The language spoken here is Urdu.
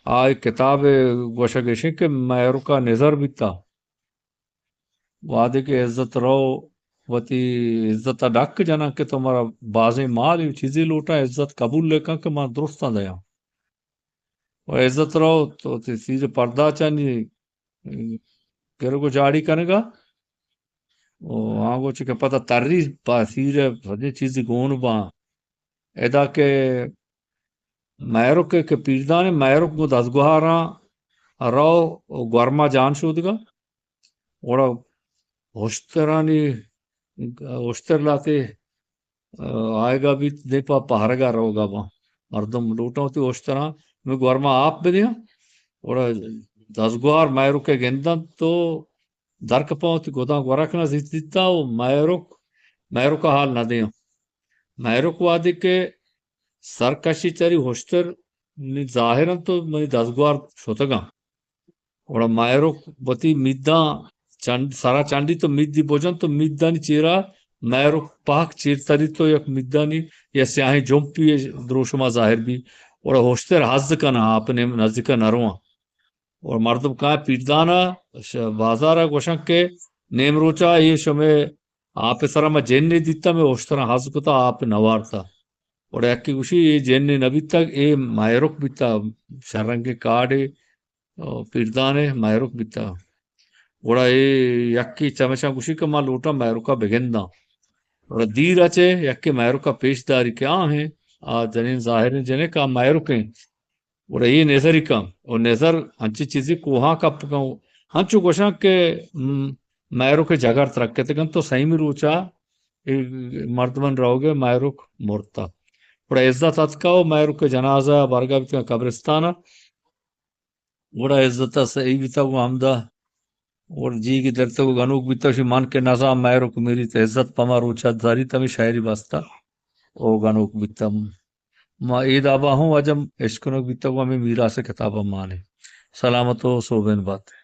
آج کتاب گوشہ گشن کہ میرو کا نظر بیتا وعدے کے عزت رہو وتی عزت ڈک جنا کہ تمہارا بازیں مال یہ چیزیں لوٹا عزت قبول لے کہ ماں درست دیا اور عزت رہو تو سیدھے پردہ چانی کرو کو جاڑی کرے گا وہاں کو چکے پتہ تری با سیرے فدی چیزی گون با ادا کہ میرو کے پیردان میرو کو دزگوہارا رو گورما جان شودگا اوڑا ہوشترانی ہوشتر لاتے آئے گا بھی دے پا پہرگا رو گا با مردم لوٹا ہوتی ہوشترا میں گورما آپ بھی دیا اوڑا دزگوہار میرو کے گندن تو درک پاؤتی گودا گورکنا زیتا وہ میرو کا حال نہ دیا میرو کو آدھی کہ سرکشی چاری ہوشتر ظاہرن تو میں دزگوار شوتگا اوڑا میرو بتی میداں سارا چانڈی تو میدی بوجن تو میدانی چیرا میرو پاک چیر تری تو یک میدانی یا سیاہی جمپی دروشما ظاہر بھی اوڑا ہوشتر حز کنا آپ نے نزدیکا نرواں اور مردم کہاں پیردانا بازارا گوشن کے نیم روچا یہ شمع آپ سرا میں جین نہیں دیتا میں ہوشترا حز کتا آپ نوارتا اور ایکی گوشی یہ جین نے نبی تک اے مائرک بیتا شرنگ کاڑے پیردانے مائرک بیتا اوڑا اے یکی چمشا گوشی کا ماں لوٹا مائرکا بگندہ اور دیر اچے یکی مائرکا پیشداری کیا ہیں جنین ظاہر جنے کا مائرکیں اور یہ نظری کا اور نظر ہنچی چیزی کوہاں کا پکاؤں ہنچو گوشاں کے مائرو کے جگر ترکتے گن تو صحیح میں روچا مردمن رہو گے مائرک مرتا بڑا عزت اتکاو مائرو کے جنازہ بارگاہ بیتا قبرستانا بڑا عزت صحیح بیتا وہ حمدہ اور جی کی درتے کو گنوک بیتا شی مان کے نظام مائرو کو میری تو عزت پما روچا داری تمی شاعری باستا او گنوک بیتا ما عید آبا ہوں اجم عشقنوک بیتا کو ہمیں میرا سے کتابہ مانے سلامت ہو صوبین بات